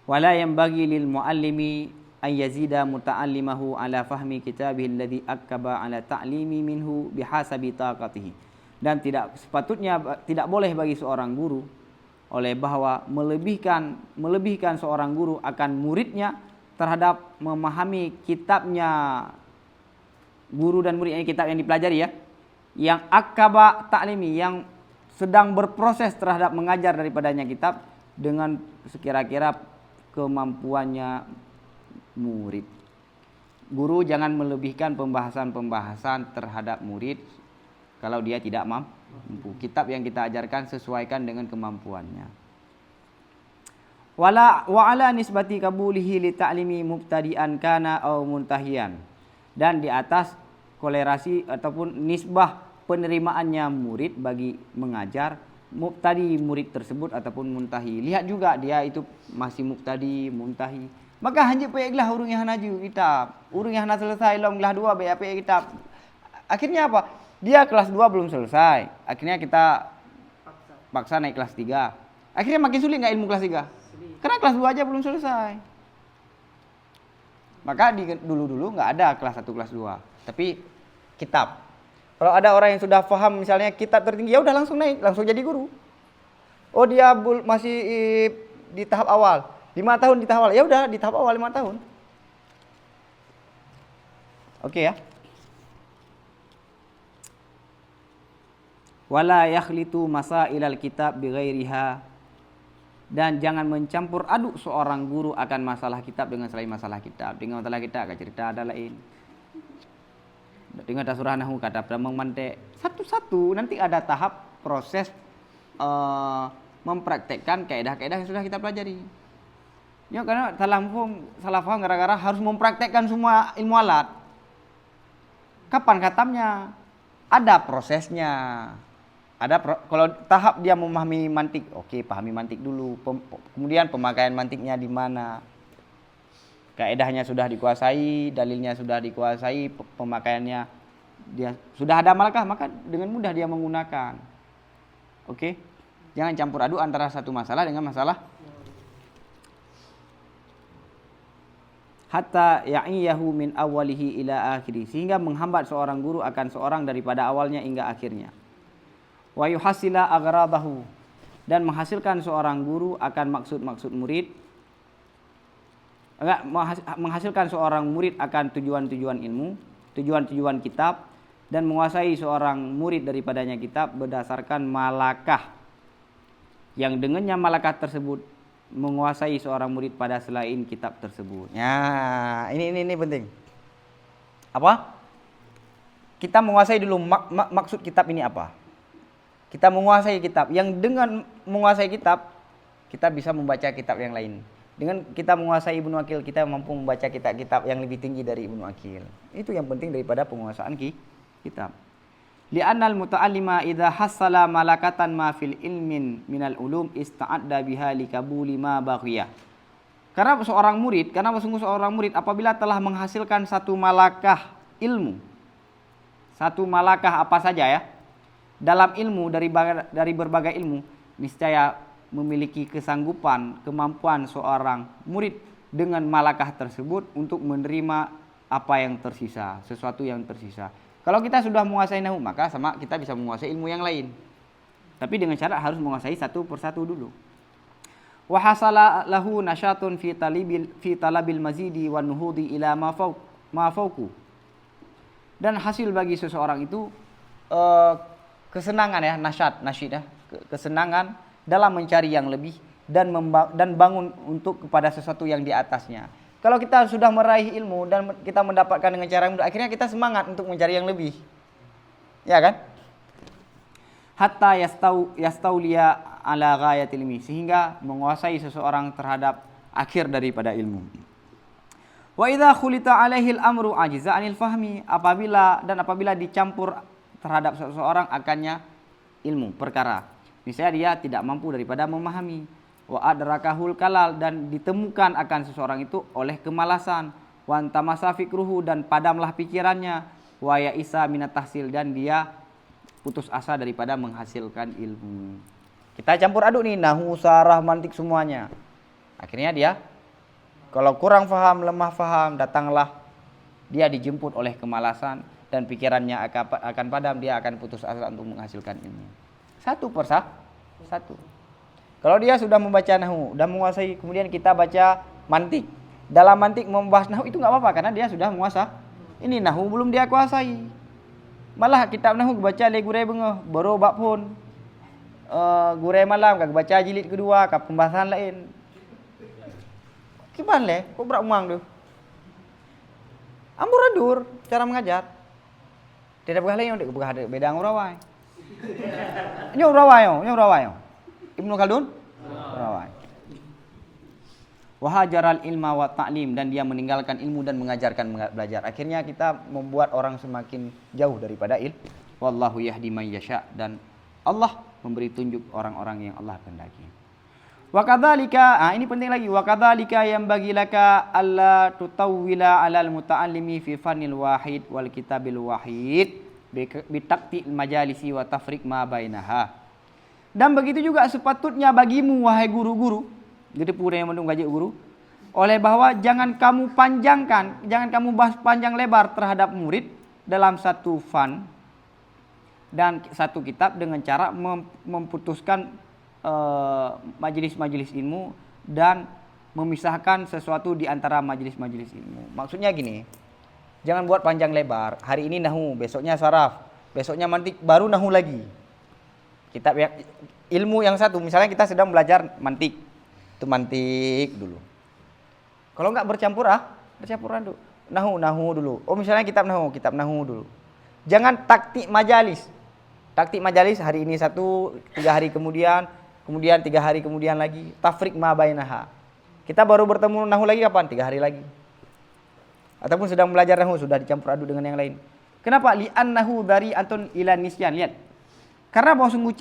Wala yanbaghi lil muallimi an yazida muta'allimahu ala fahmi kitabihi alladhi akkaba ala ta'limi minhu bihasabi taqatihi. Dan tidak boleh bagi seorang guru oleh bahwa melebihkan seorang guru akan muridnya terhadap memahami kitabnya guru dan murid, ini kitab yang dipelajari ya, yang akaba ta'limi, yang sedang berproses terhadap mengajar daripadanya kitab dengan sekira-kira kemampuannya murid. Guru jangan melebihkan pembahasan-pembahasan terhadap murid kalau dia tidak mampu. Kitab yang kita ajarkan sesuaikan dengan kemampuannya. Wa ala nisbati kabulihi li ta'limi mubtadi'an kana au muntahiyan. Dan di atas kolerasi ataupun nisbah penerimaannya murid bagi mengajar, mubtadi murid tersebut ataupun muntahi. Lihat juga dia itu masih mubtadi, muntahi. Maka hanya payahlah urung yang hanaju kitab. Urung yang hana selesai long kelas 2 bayar payah kitab. Akhirnya apa? Dia kelas 2 belum selesai. Akhirnya kita paksa naik kelas 3. Akhirnya makin sulit enggak ilmu kelas 3? Karena kelas 2 aja belum selesai. Maka dulu enggak ada kelas 1, kelas 2. Tapi kitab. Kalau ada orang yang sudah paham misalnya kitab tertinggi, ya udah langsung naik, langsung jadi guru. Oh dia masih di tahap awal, 5 tahun di tahap awal, ya udah di tahap awal 5 tahun. Oke ya. Wala yakhlitu masailal kitab bighairiha, dan jangan mencampur aduk seorang guru akan masalah kitab dengan selain masalah kitab. Dengan masalah kitab akan cerita ada lain. Dengan surah nahu kata pramang mantek satu-satu nanti ada tahap proses mempraktekkan kaidah-kaidah yang sudah kita pelajari. Ya karena salah paham gara-gara harus mempraktekkan semua ilmu alat. Kapan katamnya? Ada prosesnya. Kalau tahap dia memahami mantik, oke, pahami mantik dulu. Kemudian pemakaian mantiknya di mana? Kaedahnya sudah dikuasai, dalilnya sudah dikuasai, pemakaiannya dia sudah ada malakah, maka dengan mudah dia menggunakan. Oke? Jangan campur aduk antara satu masalah dengan masalah. Hatta ya'iyahu min awwalihi ila akhiri, sehingga menghambat seorang guru akan seorang daripada awalnya hingga akhirnya. Wa yuhasila aghradahu, dan menghasilkan seorang guru akan maksud-maksud murid, menghasilkan seorang murid akan tujuan-tujuan ilmu, tujuan-tujuan kitab, dan menguasai seorang murid daripadanya kitab berdasarkan malakah, yang dengannya malakah tersebut menguasai seorang murid pada selain kitab tersebut. Ya, ini penting. Apa? Kita menguasai dulu maksud kitab ini apa? Kita menguasai kitab. Yang dengan menguasai kitab, kita bisa membaca kitab yang lain. Dengan kita menguasai Ibnu Aqil, kita mampu membaca kitab-kitab yang lebih tinggi dari Ibnu Aqil. Itu yang penting daripada penguasaan kitab. Li'annal muta'allima idza hassala malakatan ma fil ilmin minal ulum ista'adda biha likabuli ma baqiya. Karena seorang murid apabila telah menghasilkan satu malakah ilmu, satu malakah apa saja ya, dalam ilmu dari berbagai ilmu, niscaya memiliki kesanggupan, kemampuan seorang murid dengan malakah tersebut untuk menerima apa yang tersisa, sesuatu yang tersisa. Kalau kita sudah menguasai nahwu, maka sama kita bisa menguasai ilmu yang lain. Tapi dengan syarat harus menguasai satu persatu dulu. Wa hasala lahu nasyatun fi talabil mazidi wan nuhudi ila ma fauqu. Dan hasil bagi seseorang itu kesenangan ya, nasyid ya, kesenangan dalam mencari yang lebih dan bangun untuk kepada sesuatu yang di atasnya. Kalau kita sudah meraih ilmu dan kita mendapatkan dengan cara yang mudah, akhirnya kita semangat untuk mencari yang lebih. Ya kan? Hatta yastauliya ala ghayatil ilmi, sehingga menguasai seseorang terhadap akhir daripada ilmu. Wa idza khulita alaihi al-amru ajiza anil fahmi, apabila dicampur terhadap seseorang akannya ilmu perkara. Misalnya dia tidak mampu daripada memahami. Wa adrakahul kalal, dan ditemukan akan seseorang itu oleh kemalasan. Wa antamasa fikruhu, dan padamlah pikirannya. Wa ya'isa minat tahsil, dan dia putus asa daripada menghasilkan ilmu. Kita campur aduk nih nahwu, sarah, mantik semuanya. Akhirnya dia kalau kurang faham, lemah faham, datanglah dia dijemput oleh kemalasan dan pikirannya akan padam, dia akan putus asa untuk menghasilkan ilmu. Satu persatu. Kalau dia sudah membaca nahwu dan menguasai, kemudian kita baca mantik. Dalam mantik membahas nahwu itu enggak apa-apa karena dia sudah menguasai. Ini nahwu belum dia kuasai. Malah kitab nahwu baca le gurei bengah, baru bab pun. Gurei malam kag baca jilid kedua, kag pembahasan lain. Kiban le, kok berak umang tu. Amburadur cara mengajar. Tidak boleh yang beda ngurawai. Ngurawai. Ibnu Khaldun? Ngurawai. Wahajaral ilma wa ta'lim, dan dia meninggalkan ilmu dan mengajarkan belajar. Akhirnya kita membuat orang semakin jauh daripada ilmu. Wallahu yahdi man yasha, dan Allah memberi tunjuk orang-orang yang Allah kehendaki. Wa kadzalika, ini penting lagi, wa kadzalika yang bagi laka alla tutawwila 'alal muta'allimi fi fannil wahid wal kitabil wahid bi taqti majalisi wa tafriq ma bainaha. Dan begitu juga sepatutnya bagimu wahai guru-guru, jadi pura yang mendung gaji guru, oleh bahwa jangan kamu panjangkan, jangan kamu bahas panjang lebar terhadap murid dalam satu fan dan satu kitab dengan cara memutuskan majelis-majelis ilmu dan memisahkan sesuatu di antara majelis-majelis ilmu. Maksudnya gini, jangan buat panjang lebar. Hari ini nahwu, besoknya saraf, besoknya mantik, baru nahwu lagi. Kitab yang ilmu yang satu, misalnya kita sedang belajar mantik, itu mantik dulu. Kalau enggak bercampuran dulu. Nahwu dulu. Oh misalnya kitab nahwu dulu. Jangan taktik majalis. Taktik majalis hari ini 1, 3 hari kemudian 3 hari kemudian lagi. Tafriq ma bainaha. Kita baru bertemu nahwu lagi kapan? 3 hari lagi. Ataupun sedang belajar nahwu sudah dicampur aduk dengan yang lain. Kenapa? Li'annahu dari antun ila nisyan. Lihat. Karena bahwa sungguh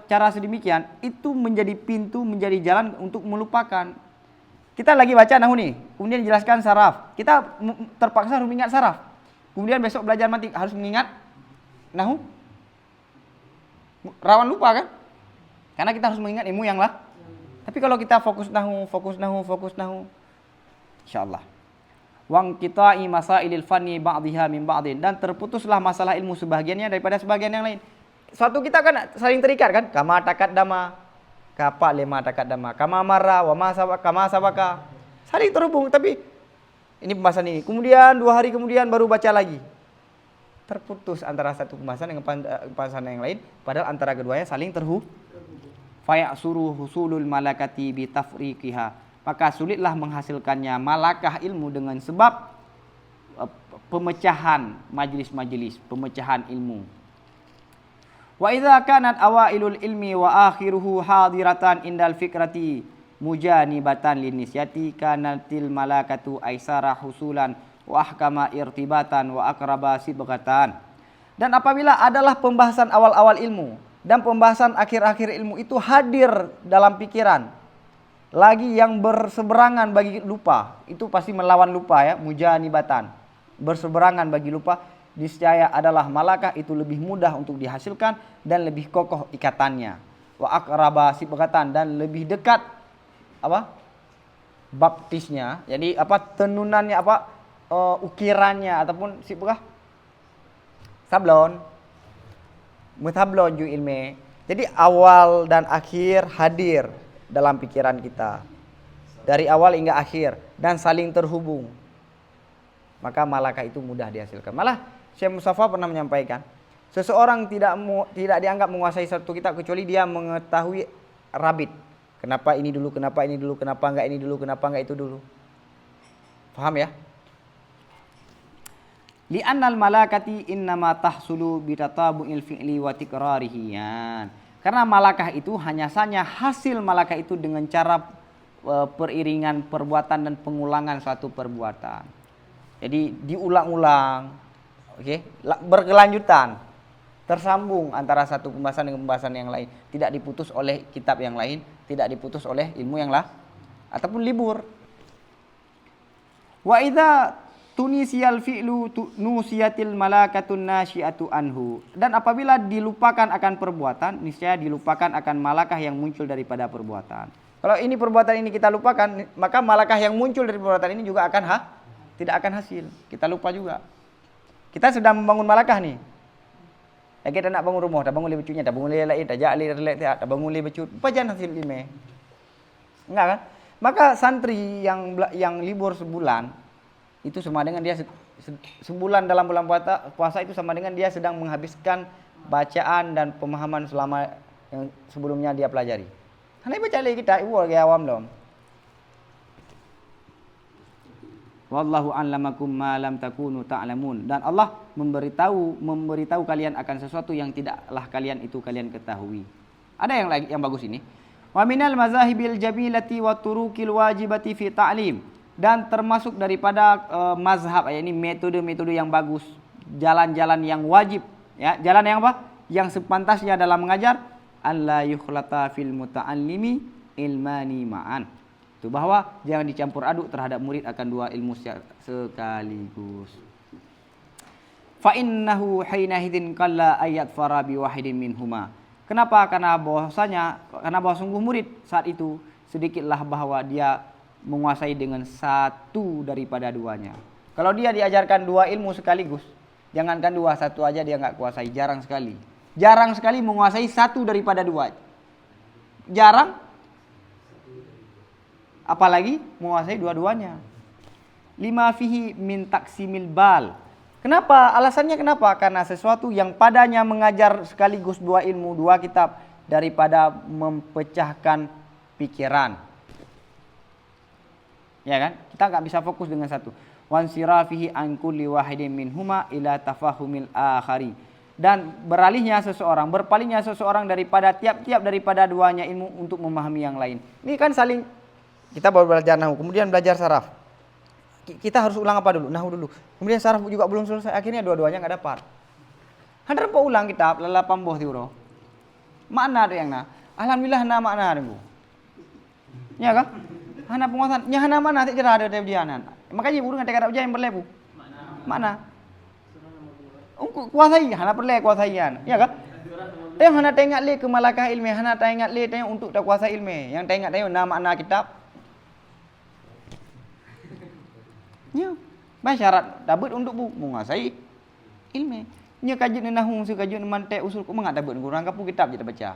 cara sedemikian itu menjadi pintu, menjadi jalan untuk melupakan. Kita lagi baca nahwu nih, kemudian dijelaskan saraf. Kita terpaksa harus mengingat saraf. Kemudian besok belajar mantik harus mengingat nahwu. Rawan lupa kan? Karena kita harus mengingat ilmu yang lah. Tapi kalau kita fokus nahwu, insyaallah. Wang qita'i masailil fanni ba'dihha min ba'din, dan terputuslah masalah ilmu sebagiannya daripada sebagian yang lain. Suatu kita kan saling terikat kan? Kama taqaddama, kapa lema taqaddama, kama marra wa ma sabaka, kama sabaka. Saling terhubung, tapi ini pembahasan ini. Kemudian 2 hari kemudian baru baca lagi. Terputus antara satu pembahasan dengan pembahasan yang lain, padahal antara keduanya saling terhubung. Fayasuru husulul malakati bi tafriqiha, maka sulitlah menghasilkannya malakah ilmu dengan sebab pemecahan majelis-majelis, pemecahan ilmu. Wa idza kanat awailul ilmi wa akhiruhu hadiratan indal fikrati mujanibatan linisyati kanatil malakatu aisara husulan wa ahkama irtibatan wa akraba sibghatan. Dan apabila adalah pembahasan awal-awal ilmu dan pembahasan akhir-akhir ilmu itu hadir dalam pikiran, lagi yang berseberangan bagi lupa, itu pasti melawan lupa ya, mujanibatan, berseberangan bagi lupa, niscaya adalah malakah itu lebih mudah untuk dihasilkan dan lebih kokoh ikatannya. wa aqraba sibghatan, dan lebih dekat apa? Baptisnya. Jadi apa? Tenunannya apa? Ukirannya ataupun sibghah sablon. Mutablon ju ilme. Jadi awal dan akhir hadir dalam pikiran kita. Dari awal hingga akhir dan saling terhubung. Maka malakah itu mudah dihasilkan. Malah Syekh Mustafa pernah menyampaikan, seseorang tidak dianggap menguasai satu kitab kecuali dia mengetahui rabit. Kenapa ini dulu, kenapa ini dulu, kenapa enggak ini dulu, kenapa enggak itu dulu. Paham ya? Li'annal malakati innama tahsulu bitatabu'il fi'li wa tikrarihi. Karena malakah itu hanya saja hasil malakah itu dengan cara periringan perbuatan dan pengulangan suatu perbuatan. Jadi diulang-ulang, berkelanjutan, tersambung antara satu pembahasan dengan pembahasan yang lain, tidak diputus oleh kitab yang lain, tidak diputus oleh ilmu yang lain, ataupun libur. Wa idza tunisiyal fi'lu nusiyatil malakatun nasyiatu anhu. Dan apabila dilupakan akan perbuatan, niscaya dilupakan akan malakah yang muncul daripada perbuatan. Kalau ini perbuatan ini kita lupakan, maka malakah yang muncul dari perbuatan ini juga akan tidak akan hasil. Kita lupa juga. Kita sedang membangun malakah nih. Ya, kita nak bangun rumah, tak bangun le becunya, tak bangun le lain, tak jali relek, tak bangun le becut. Apa jangan hasil ilmu? Enggak kan? Maka santri yang libur sebulan itu sama dengan dia sebulan dalam bulan puasa itu sama dengan dia sedang menghabiskan bacaan dan pemahaman selama yang sebelumnya dia pelajari. Hanya baca lagi kita ibu lagi awam dong. Wallahu a'lamakum ma lam takunu ta'lamun. Dan Allah memberitahu kalian akan sesuatu yang tidaklah kalian ketahui. Ada yang lagi yang bagus ini. Wa minal mazahibil jamilati wa turuqil wajibati fi ta'lim. Dan termasuk daripada mazhab, ini metode-metode yang bagus, jalan-jalan yang wajib, ya, jalan yang apa? Yang sepantasnya dalam mengajar, alla yukhlata fil muta'allimi ilmani ma'an. Itu bahwa jangan dicampur aduk terhadap murid akan dua ilmu sekaligus. Fa innahu hinahidin qalla ayat farabi wahidin minhuma. Kenapa? Karena bahwa sungguh murid saat itu sedikitlah bahwa dia menguasai dengan satu daripada duanya. Kalau dia diajarkan dua ilmu sekaligus, jangankan dua, satu aja dia nggak kuasai, jarang sekali. Jarang sekali menguasai satu daripada dua. Jarang, apalagi menguasai dua-duanya. Lima fihi min taksimil bal. Kenapa? Alasannya kenapa? Karena sesuatu yang padanya mengajar sekaligus dua ilmu, dua kitab, daripada mempecahkan pikiran. Ya kan? Kita enggak bisa fokus dengan satu. Wan sirafihi an kulli wahidin minhuma ila tafahumil akhari. Dan berpalingnya seseorang daripada tiap-tiap daripada duanya ilmu untuk memahami yang lain. Ini kan saling, kita baru belajar nahu, kemudian belajar saraf. Kita harus ulang apa dulu? Nahu dulu. Kemudian saraf juga belum selesai, akhirnya dua-duanya enggak dapat. Hadar pa ulang kitab lala pamboh tiuro. Makna ada yang alhamdulillah makna ada bu. Ya kan? Hana penguasaan, nya hana mana tak cerah ada ujianan. Makanya burung ada kata ujian yang berlebu. Mana? Kuasai, hana perle kuasaian. Ya kan? Tengok hana tengok le ke malakah ilmu, hana tengok le tengok untuk tak kuasai ilmu. Yang tengok nama kitab. Ya. Syarat dabut untuk menguasai ilmu. Nya kajian nahwu kajian mantek usul ku mengat dabut kurang kapu kitab kita baca.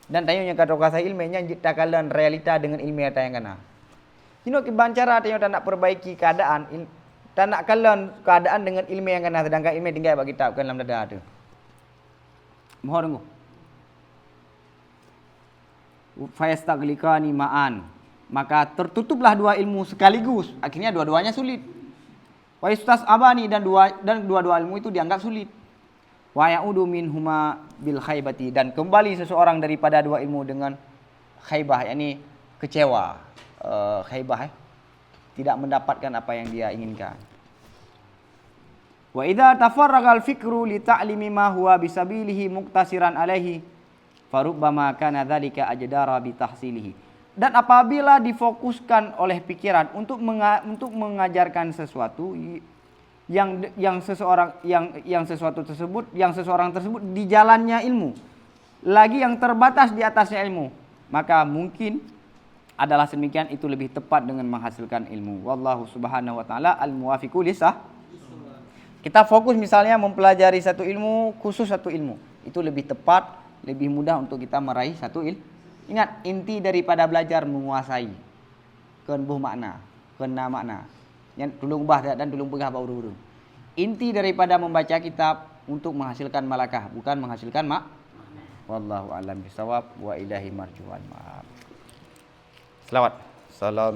Dan tanya kata kuasai ilmu nya ciptakan realita dengan ilmu yang kana. Kebancara tanya tak nak perbaiki keadaan, tak nak kalan keadaan dengan ilmu yang kena, sedangkan ilmu tinggal bagi kitab kan dalam dada tu. Mohon tunggu. Fayastaglikani ma'an. Maka tertutuplah dua ilmu sekaligus. Akhirnya dua-duanya sulit. Wa istas abani dan dua-dua ilmu itu dianggap sulit. Wa ya'udu minhuma bil khaybati, dan kembali seseorang daripada dua ilmu dengan khaybah, yakni kecewa. Khaybah, tidak mendapatkan apa yang dia inginkan. Wa idza tafarraga al-fikru li ta'limi ma huwa bisabilihi muktasiran alaihi farubbama kana dzalika ajdara bi tahsilihi. Dan apabila difokuskan oleh pikiran untuk mengajarkan sesuatu yang seseorang tersebut di jalannya ilmu, lagi yang terbatas di atasnya ilmu, maka mungkin adalah sedemikian itu lebih tepat dengan menghasilkan ilmu. Wallahu subhanahu wa ta'ala al-muwafiqu lisah. Kita fokus misalnya mempelajari satu ilmu, khusus satu ilmu. Itu lebih tepat, lebih mudah untuk kita meraih satu ilmu. Ingat, inti daripada belajar menguasai. Keun buh makna, kena makna. Yang tulung bah dan tulung pegah bau. Inti daripada membaca kitab untuk menghasilkan malakah, bukan menghasilkan Wallahu a'lam bishawab wa ilahi marju'an. Maaf. Selawat. Salam